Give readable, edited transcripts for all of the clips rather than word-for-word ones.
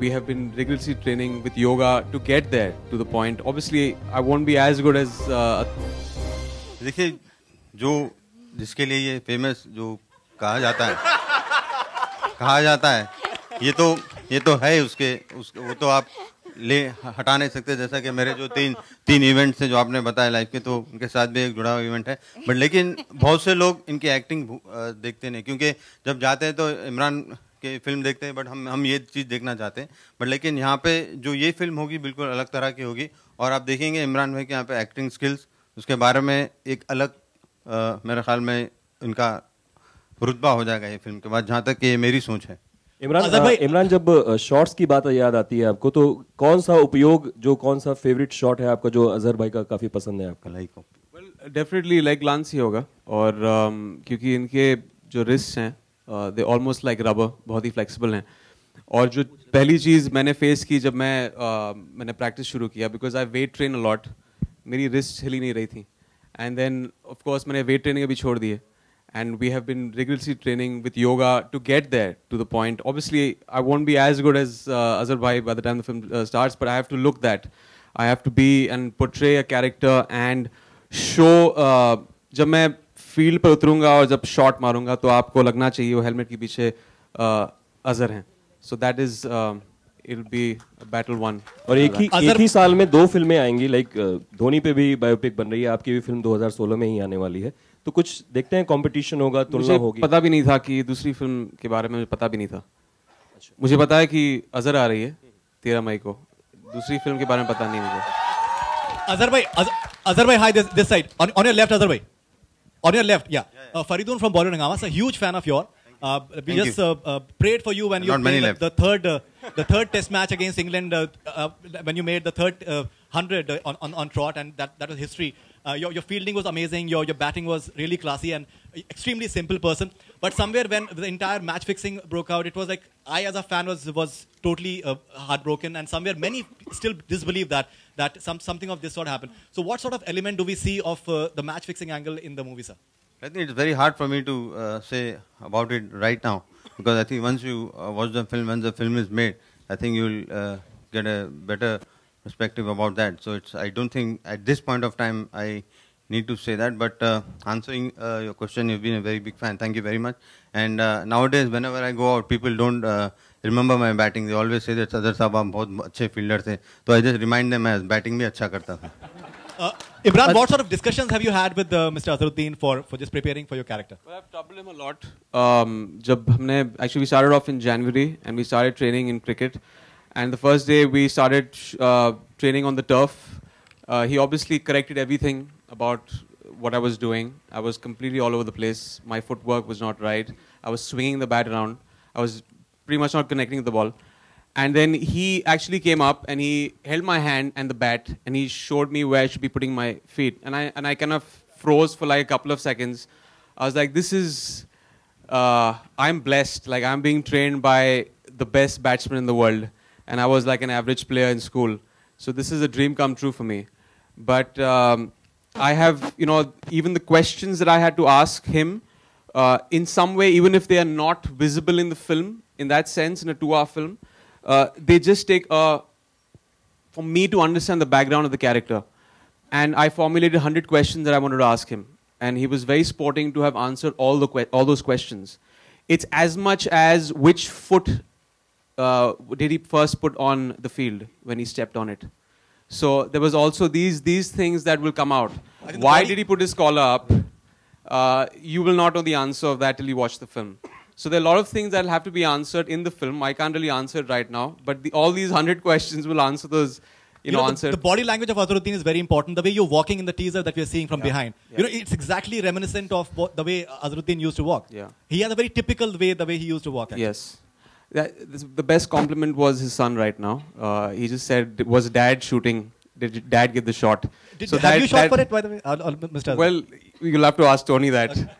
We have been rigorously training with yoga to get there to the point. Obviously, I won't be as good as. देखिए, जो जिसके लिए ये famous जो कहा जाता है ये तो है उसके वो तो आप हटा नहीं सकते। जैसा कि मेरे जो तीन इवेंट्स हैं जो आपने बताया लाइफ के, तो उनके साथ भी एक जुड़ा हुआ इवेंट है। बट लेकिन बहुत से लोग इनकी एक्टिंग देखते नहीं, क्योंकि जब जाते हैं तो इमरान के फिल्म देखते हैं, बट हम ये चीज़ देखना चाहते हैं। बट लेकिन यहाँ पे जो ये फिल्म होगी बिल्कुल अलग तरह की होगी, और आप देखेंगे इमरान भाई के यहाँ पे एक्टिंग स्किल्स, उसके बारे में एक अलग मेरे ख्याल में इनका रुतबा हो जाएगा ये फिल्म के बाद, जहाँ तक कि ये मेरी सोच है। इमरान, जब शॉट्स की बात याद आती है आपको, तो कौन सा फेवरेट शॉट है आपका जो अजहर भाई का काफी पसंद है आपका? Well, definitely लेग ग्लांस ही होगा, और क्योंकि इनके जो रिस्ट हैं दे ऑलमोस्ट लाइक रबर, बहुत ही फ्लेक्सिबल हैं। और जो पहली चीज़ मैंने फेस की जब मैंने प्रैक्टिस शुरू किया, because I weight train a lot, मेरी रिस्ट हिल ही नहीं रही थी। एंड देन ऑफ कोर्स मैंने वेट ट्रेनिंग अभी छोड़ दी है, and we have been rigorously training with yoga to get there to the point. Obviously, I won't be as good as Azhar Bhai by the time the film starts, but I have to look that. I have to be and portray a character and show. जब मैं field पर उतरूंगा और जब shot मारूंगा तो आपको लगना चाहिए वो हेलमेट के पीछे अजहर हैं. So that is it'll be a battle won. और एक ही साल में 2 फिल्में आएंगी, लाइक धोनी पे भी बायोपिक बन रही है, आपकी भी फिल्म 2016 में ही आने वाली है। तो कुछ देखते हैं, कंपटीशन होगा, तुलना होगी। पता भी नहीं था कि दूसरी फिल्म के बारे में मुझे पता भी नहीं था। मुझे पता है कि अजहर आ रही है 13 मई को, दूसरी फिल्म के बारे में पता नहीं मुझे। Azhar bhai, hi, this side. On your left, Azhar bhai. On your left, yeah. Faridun from Bollywood Hangama, a huge fan of yours. We just prayed for you when you played the third test match against England, when you made the third 100 on trot, and that was history. Your fielding was amazing, your batting was really classy, and extremely simple person. But somewhere when the entire match fixing broke out, it was like I as a fan was totally heartbroken, and somewhere many still disbelieve that something of this sort happened. So what sort of element do we see of the match fixing angle in the movie, sir? I think it's very hard for me to say about it right now, because I think once you watch the film, once the film is made, I think you'll get a better perspective about that. So I don't think at this point of time I need to say that. But answering your question, you've been a very big fan. Thank you very much. And nowadays, whenever I go out, people don't remember my batting. They always say that Sadar Saab aap bahut अच्छे fielder थे. So I just remind them as batting भी अच्छा करता था. Imran, what sort of discussions have you had with Mr. Azharuddin for just preparing for your character? Well, I've troubled him a lot. जब हमने actually we started off in January and we started training in cricket, and the first day we started training on the turf. He obviously corrected everything about what I was doing. I was completely all over the place. My footwork was not right. I was swinging the bat around. I was pretty much not connecting with the ball. And then he actually came up and he held my hand and the bat and he showed me where I should be putting my feet. And I kind of froze for like a couple of seconds. I was like, this is, I'm blessed. Like, I'm being trained by the best batsman in the world. And I was like an average player in school. So this is a dream come true for me. But I have, even the questions that I had to ask him, in some way, even if they are not visible in the film, in that sense, in a 2-hour film, they just take for me to understand the background of the character. And I formulated 100 questions that I wanted to ask him. And he was very sporting to have answered all those questions. It's as much as which foot did he first put on the field when he stepped on it. So there was also these things that will come out. Why did he put his collar up? You will not know the answer of that till you watch the film. So there are a lot of things that will have to be answered in the film. I can't really answer it right now, but all these 100 questions will answer those. The body language of Azharuddin is very important. The way you're walking in the teaser that we're seeing from behind, it's exactly reminiscent of the way Azharuddin used to walk. Yeah. He has a very typical way, the way he used to walk. Actually. Yes. The best compliment was his son right now. He just said, was dad shooting? Did dad get the shot? Have you shot for it, by the way, Mr. Well, you'll have to ask Tony that.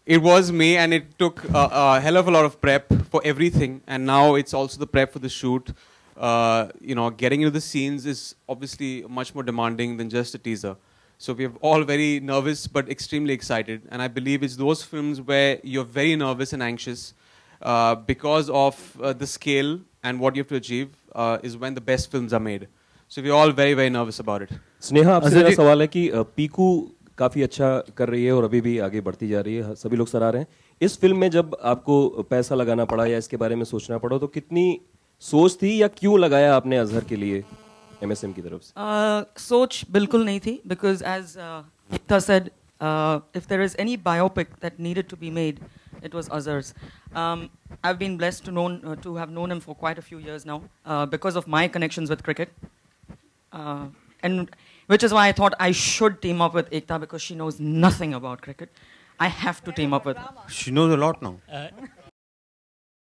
It was me, and it took a hell of a lot of prep for everything. And now it's also the prep for the shoot. Getting into the scenes is obviously much more demanding than just a teaser. So we're all very nervous, but extremely excited. And I believe it's those films where you're very nervous and anxious because of the scale and what you have to achieve is when the best films are made. So we're all very, very nervous about it. Sneha, आपसे मेरा सवाल है कि पीकू काफी अच्छा कर रही है और अभी भी आगे बढ़ती जा रही है, सभी लोग सराह रहे हैं. इस फिल्म में जब आपको पैसा लगाना पड़ा या इसके बारे में सोचना पड़ा तो कितनी सोच थी या क्यों लगाया आपने अजहर के लिए एमएसएम की तरफ से? सोच बिल्कुल नहीं थी, because as Ekta said, if there is any biopic that needed to be made, it was Azhar's. I've been blessed to have known him for quite a few years now, because of my connections with cricket, and which is why I thought I should team up with Ekta, because she knows nothing about cricket. I have to team up with her. She knows a lot now.